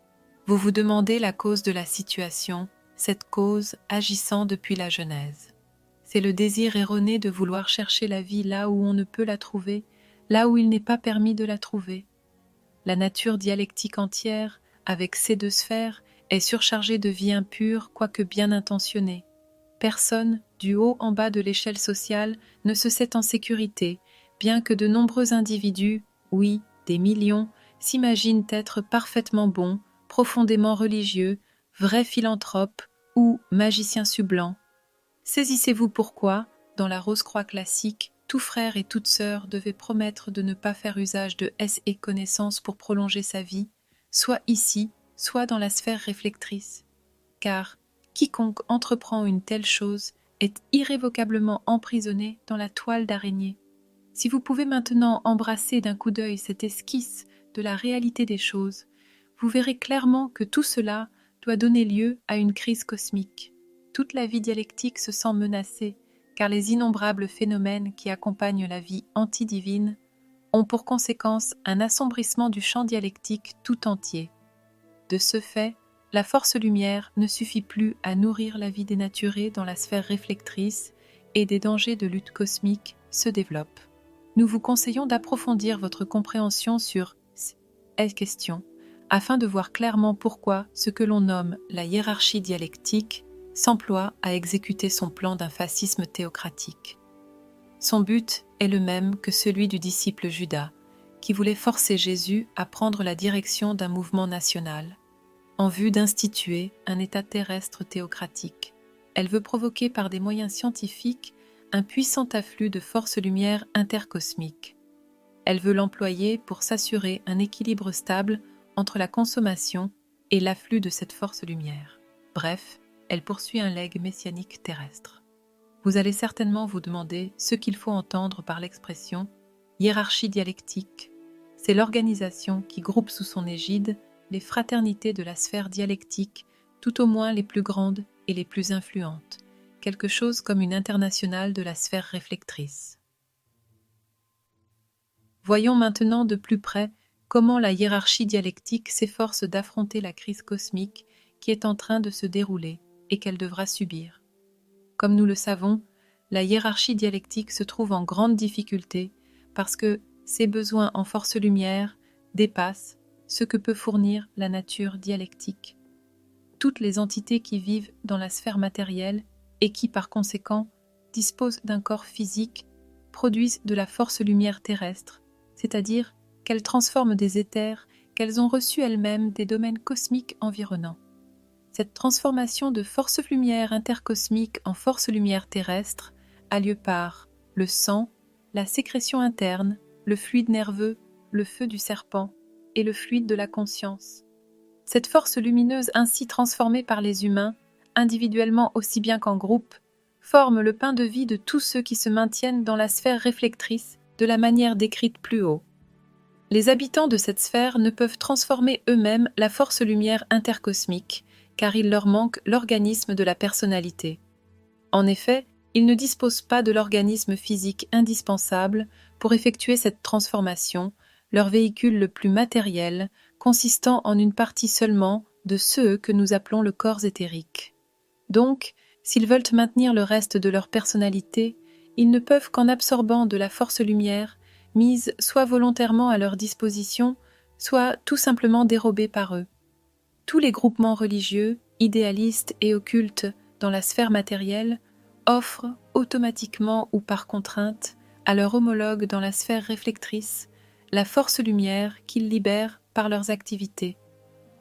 Vous vous demandez la cause de la situation, cette cause agissant depuis la Genèse. C'est le désir erroné de vouloir chercher la vie là où on ne peut la trouver, là où il n'est pas permis de la trouver. La nature dialectique entière, avec ces deux sphères, est surchargée de vie impure, quoique bien intentionnée. Personne, du haut en bas de l'échelle sociale, ne se sait en sécurité, bien que de nombreux individus, oui, des millions, s'imaginent être parfaitement bons, profondément religieux, vrais philanthropes ou magiciens sublants. Saisissez-vous pourquoi, dans la Rose-Croix classique, tout frère et toute sœur devait promettre de ne pas faire usage de et connaissances pour prolonger sa vie, soit ici, soit dans la sphère réflectrice, car quiconque entreprend une telle chose est irrévocablement emprisonné dans la toile d'araignée. Si vous pouvez maintenant embrasser d'un coup d'œil cette esquisse de la réalité des choses, vous verrez clairement que tout cela doit donner lieu à une crise cosmique. Toute la vie dialectique se sent menacée, car les innombrables phénomènes qui accompagnent la vie antidivine ont pour conséquence un assombrissement du champ dialectique tout entier. De ce fait, la force lumière ne suffit plus à nourrir la vie dénaturée dans la sphère réflectrice et des dangers de lutte cosmique se développent. Nous vous conseillons d'approfondir votre compréhension sur ces questions afin de voir clairement pourquoi ce que l'on nomme la hiérarchie dialectique s'emploie à exécuter son plan d'un fascisme théocratique. Son but est le même que celui du disciple Judas, qui voulait forcer Jésus à prendre la direction d'un mouvement national, en vue d'instituer un État terrestre théocratique. Elle veut provoquer par des moyens scientifiques un puissant afflux de forces lumière intercosmiques. Elle veut l'employer pour s'assurer un équilibre stable entre la consommation et l'afflux de cette force lumière. Bref, elle poursuit un legs messianique terrestre. Vous allez certainement vous demander ce qu'il faut entendre par l'expression « hiérarchie dialectique ». C'est l'organisation qui groupe sous son égide les fraternités de la sphère dialectique, tout au moins les plus grandes et les plus influentes, quelque chose comme une internationale de la sphère réflectrice. Voyons maintenant de plus près comment la hiérarchie dialectique s'efforce d'affronter la crise cosmique qui est en train de se dérouler et qu'elle devra subir. Comme nous le savons, la hiérarchie dialectique se trouve en grande difficulté parce que ses besoins en force lumière dépassent ce que peut fournir la nature dialectique. Toutes les entités qui vivent dans la sphère matérielle et qui, par conséquent, disposent d'un corps physique, produisent de la force lumière terrestre, c'est-à-dire qu'elles transforment des éthers qu'elles ont reçus elles-mêmes des domaines cosmiques environnants. Cette transformation de force lumière intercosmique en force lumière terrestre a lieu par le sang, la sécrétion interne, le fluide nerveux, le feu du serpent et le fluide de la conscience. Cette force lumineuse ainsi transformée par les humains, individuellement aussi bien qu'en groupe, forme le pain de vie de tous ceux qui se maintiennent dans la sphère réflectrice de la manière décrite plus haut. Les habitants de cette sphère ne peuvent transformer eux-mêmes la force lumière intercosmique, car il leur manque l'organisme de la personnalité. En effet, ils ne disposent pas de l'organisme physique indispensable pour effectuer cette transformation, leur véhicule le plus matériel, consistant en une partie seulement de ceux que nous appelons le corps éthérique. Donc, s'ils veulent maintenir le reste de leur personnalité, ils ne peuvent qu'en absorbant de la force lumière, mise soit volontairement à leur disposition, soit tout simplement dérobée par eux. Tous les groupements religieux, idéalistes et occultes dans la sphère matérielle offrent, automatiquement ou par contrainte, à leur homologue dans la sphère réflectrice, la force lumière qu'ils libèrent par leurs activités.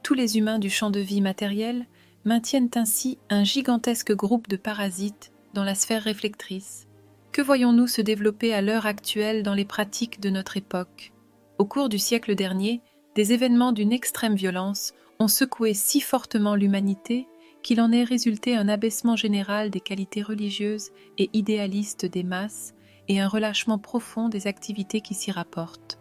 Tous les humains du champ de vie matériel maintiennent ainsi un gigantesque groupe de parasites dans la sphère réflectrice. Que voyons-nous se développer à l'heure actuelle dans les pratiques de notre époque? Au cours du siècle dernier, des événements d'une extrême violence ont secoué si fortement l'humanité qu'il en est résulté un abaissement général des qualités religieuses et idéalistes des masses et un relâchement profond des activités qui s'y rapportent.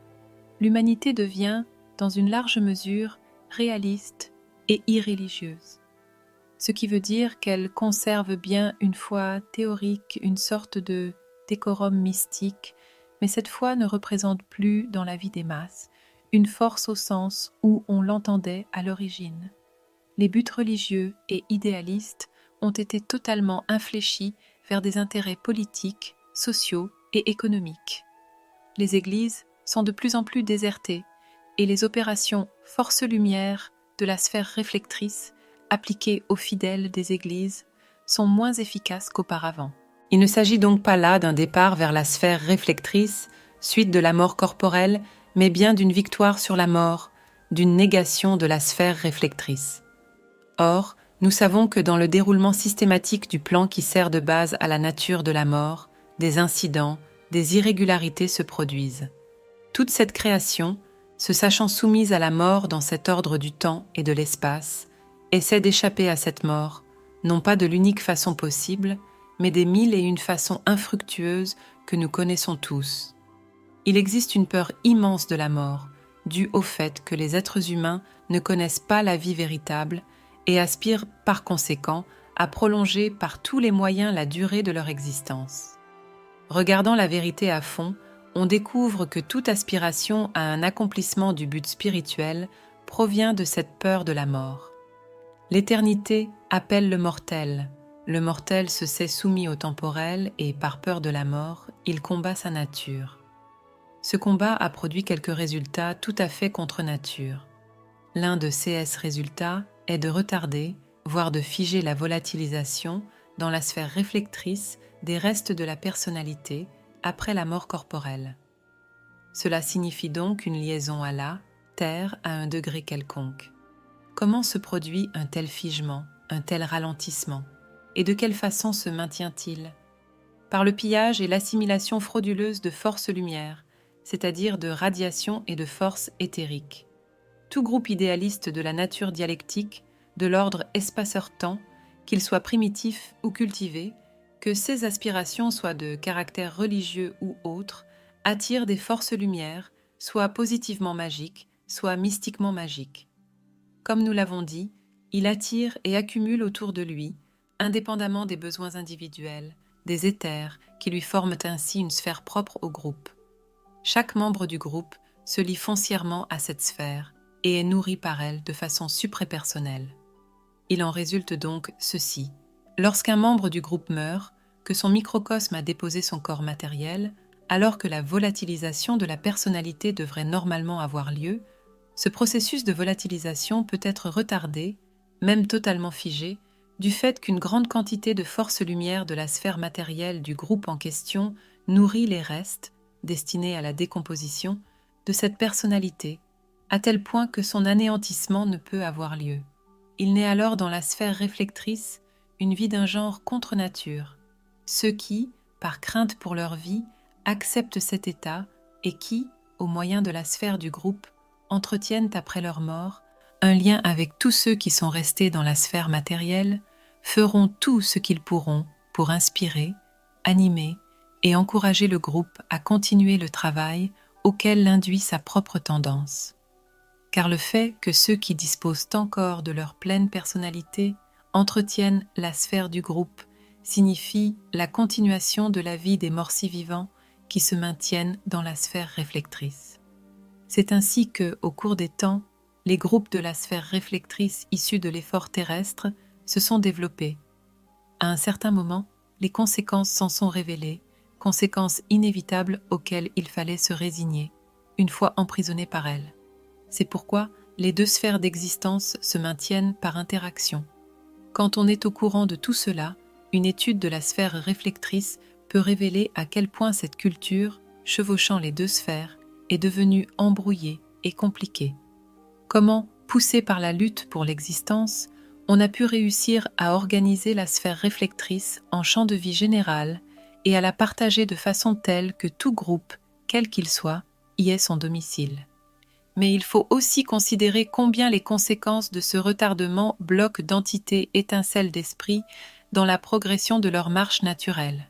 L'humanité devient, dans une large mesure, réaliste et irreligieuse. Ce qui veut dire qu'elle conserve bien une foi théorique, une sorte de décorum mystique, mais cette foi ne représente plus dans la vie des masses une force au sens où on l'entendait à l'origine. Les buts religieux et idéalistes ont été totalement infléchis vers des intérêts politiques, sociaux et économiques. Les églises sont de plus en plus désertées et les opérations force-lumière de la sphère réflectrice appliquées aux fidèles des églises sont moins efficaces qu'auparavant. Il ne s'agit donc pas là d'un départ vers la sphère réflectrice, suite de la mort corporelle, mais bien d'une victoire sur la mort, d'une négation de la sphère réflectrice. Or, nous savons que dans le déroulement systématique du plan qui sert de base à la nature de la mort, des incidents, des irrégularités se produisent. Toute cette création, se sachant soumise à la mort dans cet ordre du temps et de l'espace, essaie d'échapper à cette mort, non pas de l'unique façon possible, mais des 1001 façons infructueuses que nous connaissons tous. Il existe une peur immense de la mort, due au fait que les êtres humains ne connaissent pas la vie véritable et aspirent par conséquent à prolonger par tous les moyens la durée de leur existence. Regardant la vérité à fond, on découvre que toute aspiration à un accomplissement du but spirituel provient de cette peur de la mort. L'éternité appelle le mortel se sait soumis au temporel et, par peur de la mort, il combat sa nature. Ce combat a produit quelques résultats tout à fait contre nature. L'un de ces résultats est de retarder, voire de figer la volatilisation dans la sphère réflectrice des restes de la personnalité après la mort corporelle. Cela signifie donc une liaison à la terre à un degré quelconque. Comment se produit un tel figement, un tel ralentissement, et de quelle façon se maintient-il? Par le pillage et l'assimilation frauduleuse de forces lumière, c'est-à-dire de radiation et de forces éthériques. Tout groupe idéaliste de la nature dialectique, de l'ordre espaceur-temps, qu'il soit primitif ou cultivé, que ses aspirations soient de caractère religieux ou autre, attire des forces lumière, soit positivement magiques, soit mystiquement magiques. Comme nous l'avons dit, il attire et accumule autour de lui, indépendamment des besoins individuels, des éthers qui lui forment ainsi une sphère propre au groupe. Chaque membre du groupe se lie foncièrement à cette sphère et est nourri par elle de façon suprapersonnelle. Il en résulte donc ceci. Lorsqu'un membre du groupe meurt, que son microcosme a déposé son corps matériel, alors que la volatilisation de la personnalité devrait normalement avoir lieu, ce processus de volatilisation peut être retardé, même totalement figé, du fait qu'une grande quantité de force lumière de la sphère matérielle du groupe en question nourrit les restes, destinés à la décomposition, de cette personnalité, à tel point que son anéantissement ne peut avoir lieu. Il naît alors dans la sphère réflectrice une vie d'un genre contre nature, ceux qui, par crainte pour leur vie, acceptent cet état et qui, au moyen de la sphère du groupe, entretiennent après leur mort un lien avec tous ceux qui sont restés dans la sphère matérielle, feront tout ce qu'ils pourront pour inspirer, animer et encourager le groupe à continuer le travail auquel l'induit sa propre tendance. Car le fait que ceux qui disposent encore de leur pleine personnalité entretiennent la sphère du groupe signifie la continuation de la vie des morts-ci vivants qui se maintiennent dans la sphère réflectrice. C'est ainsi que, au cours des temps, les groupes de la sphère réflectrice issus de l'effort terrestre se sont développés. À un certain moment, les conséquences s'en sont révélées, conséquences inévitables auxquelles il fallait se résigner, une fois emprisonnés par elles. C'est pourquoi les deux sphères d'existence se maintiennent par interaction. Quand on est au courant de tout cela, une étude de la sphère réflectrice peut révéler à quel point cette culture, chevauchant les deux sphères, est devenue embrouillée et compliquée. Comment, poussé par la lutte pour l'existence, on a pu réussir à organiser la sphère réflectrice en champ de vie général et à la partager de façon telle que tout groupe, quel qu'il soit, y ait son domicile. Mais il faut aussi considérer combien les conséquences de ce retardement bloquent d'entités étincelles d'esprit dans la progression de leur marche naturelle.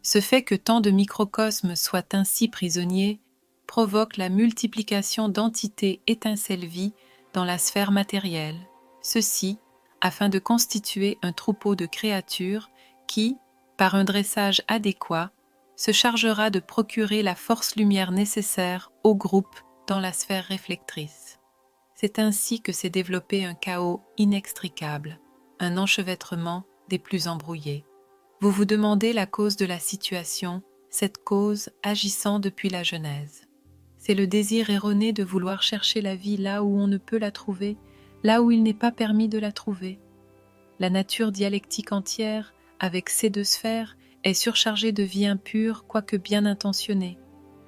Ce fait que tant de microcosmes soient ainsi prisonniers provoque la multiplication d'entités étincelles-vie dans la sphère matérielle, ceci afin de constituer un troupeau de créatures qui, par un dressage adéquat, se chargera de procurer la force lumière nécessaire au groupe dans la sphère réflectrice. C'est ainsi que s'est développé un chaos inextricable, un enchevêtrement des plus embrouillés. Vous vous demandez la cause de la situation, cette cause agissant depuis la Genèse. C'est le désir erroné de vouloir chercher la vie là où on ne peut la trouver, là où il n'est pas permis de la trouver. La nature dialectique entière, avec ces deux sphères, est surchargée de vie impure, quoique bien intentionnée.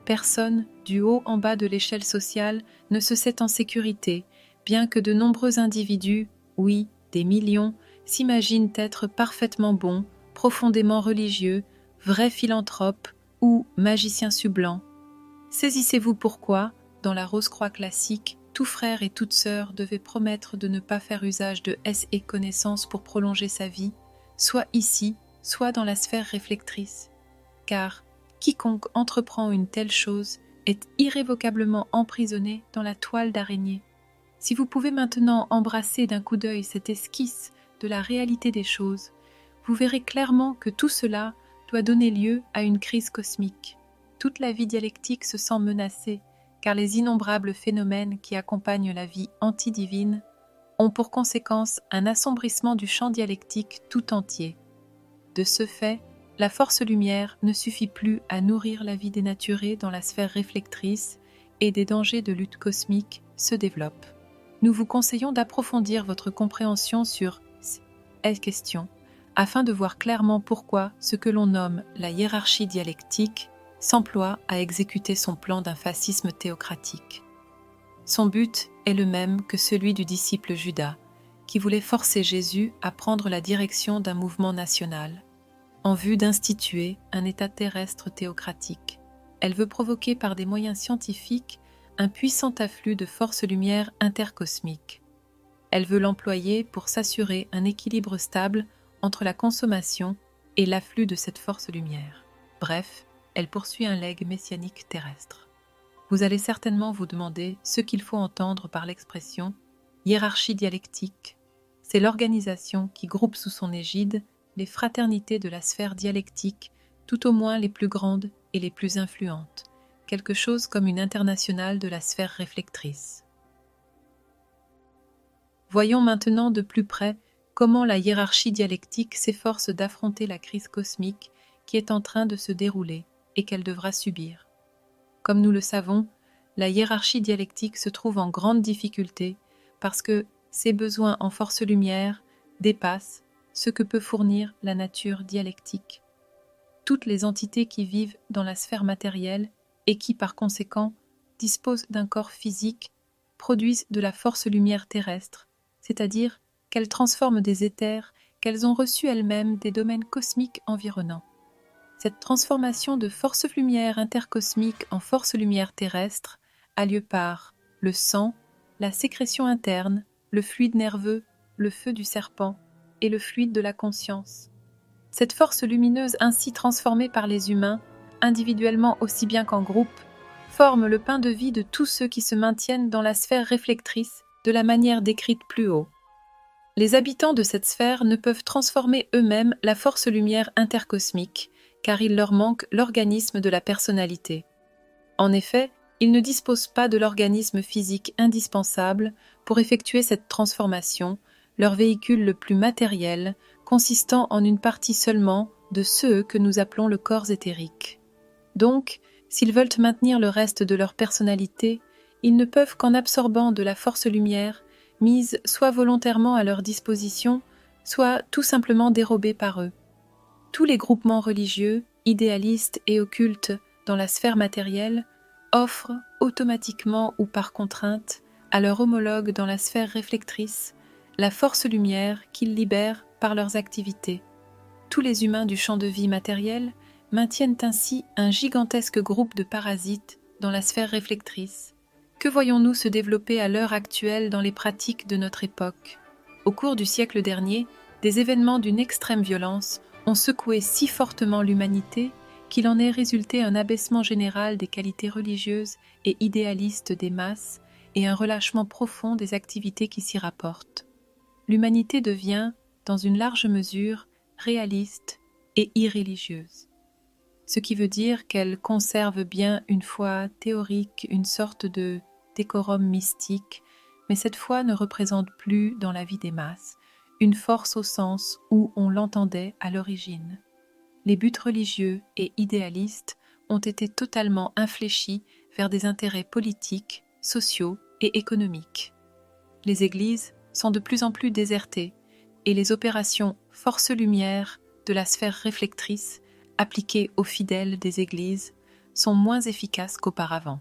Personne, du haut en bas de l'échelle sociale, ne se sait en sécurité, bien que de nombreux individus, oui, des millions, s'imaginent être parfaitement bons, profondément religieux, vrais philanthropes ou magiciens sublants. Saisissez-vous pourquoi, dans la Rose-Croix classique, tout frère et toute sœur devait promettre de ne pas faire usage de et connaissances pour prolonger sa vie, soit ici, soit dans la sphère réflectrice. Car quiconque entreprend une telle chose est irrévocablement emprisonné dans la toile d'araignée. Si vous pouvez maintenant embrasser d'un coup d'œil cette esquisse de la réalité des choses, vous verrez clairement que tout cela doit donner lieu à une crise cosmique. Toute la vie dialectique se sent menacée, car les innombrables phénomènes qui accompagnent la vie antidivine ont pour conséquence un assombrissement du champ dialectique tout entier. De ce fait, la force lumière ne suffit plus à nourrir la vie dénaturée dans la sphère réflectrice et des dangers de lutte cosmique se développent. Nous vous conseillons d'approfondir votre compréhension sur ces questions afin de voir clairement pourquoi ce que l'on nomme la hiérarchie dialectique s'emploie à exécuter son plan d'un fascisme théocratique. Son but est le même que celui du disciple Judas, qui voulait forcer Jésus à prendre la direction d'un mouvement national, en vue d'instituer un État terrestre théocratique. Elle veut provoquer par des moyens scientifiques un puissant afflux de forces lumière intercosmiques. Elle veut l'employer pour s'assurer un équilibre stable entre la consommation et l'afflux de cette force lumière. Bref, elle poursuit un legs messianique terrestre. Vous allez certainement vous demander ce qu'il faut entendre par l'expression « hiérarchie dialectique ». C'est l'organisation qui groupe sous son égide les fraternités de la sphère dialectique, tout au moins les plus grandes et les plus influentes, quelque chose comme une internationale de la sphère réflectrice. Voyons maintenant de plus près comment la hiérarchie dialectique s'efforce d'affronter la crise cosmique qui est en train de se dérouler et qu'elle devra subir. Comme nous le savons, la hiérarchie dialectique se trouve en grande difficulté parce que ses besoins en force lumière dépassent ce que peut fournir la nature dialectique. Toutes les entités qui vivent dans la sphère matérielle et qui, par conséquent, disposent d'un corps physique, produisent de la force lumière terrestre, c'est-à-dire qu'elles transforment des éthers qu'elles ont reçus elles-mêmes des domaines cosmiques environnants. Cette transformation de force lumière intercosmique en force lumière terrestre a lieu par le sang, la sécrétion interne, le fluide nerveux, le feu du serpent et le fluide de la conscience. Cette force lumineuse ainsi transformée par les humains, individuellement aussi bien qu'en groupe, forme le pain de vie de tous ceux qui se maintiennent dans la sphère réflectrice de la manière décrite plus haut. Les habitants de cette sphère ne peuvent transformer eux-mêmes la force lumière intercosmique, car il leur manque l'organisme de la personnalité. En effet, ils ne disposent pas de l'organisme physique indispensable pour effectuer cette transformation, leur véhicule le plus matériel, consistant en une partie seulement de ceux que nous appelons le corps éthérique. Donc, s'ils veulent maintenir le reste de leur personnalité, ils ne peuvent qu'en absorbant de la force lumière, mise soit volontairement à leur disposition, soit tout simplement dérobée par eux. Tous les groupements religieux, idéalistes et occultes dans la sphère matérielle offrent, automatiquement ou par contrainte, à leur homologue dans la sphère réflectrice, la force lumière qu'ils libèrent par leurs activités. Tous les humains du champ de vie matériel maintiennent ainsi un gigantesque groupe de parasites dans la sphère réflectrice. Que voyons-nous se développer à l'heure actuelle dans les pratiques de notre époque ? Au cours du siècle dernier, des événements d'une extrême violence ont secoué si fortement l'humanité qu'il en est résulté un abaissement général des qualités religieuses et idéalistes des masses et un relâchement profond des activités qui s'y rapportent. L'humanité devient, dans une large mesure, réaliste et irreligieuse. Ce qui veut dire qu'elle conserve bien une foi théorique, une sorte de décorum mystique, mais cette foi ne représente plus dans la vie des masses une force au sens où on l'entendait à l'origine. Les buts religieux et idéalistes ont été totalement infléchis vers des intérêts politiques, sociaux et économiques. Les églises sont de plus en plus désertées et les opérations force-lumière de la sphère réflectrice appliquées aux fidèles des églises sont moins efficaces qu'auparavant.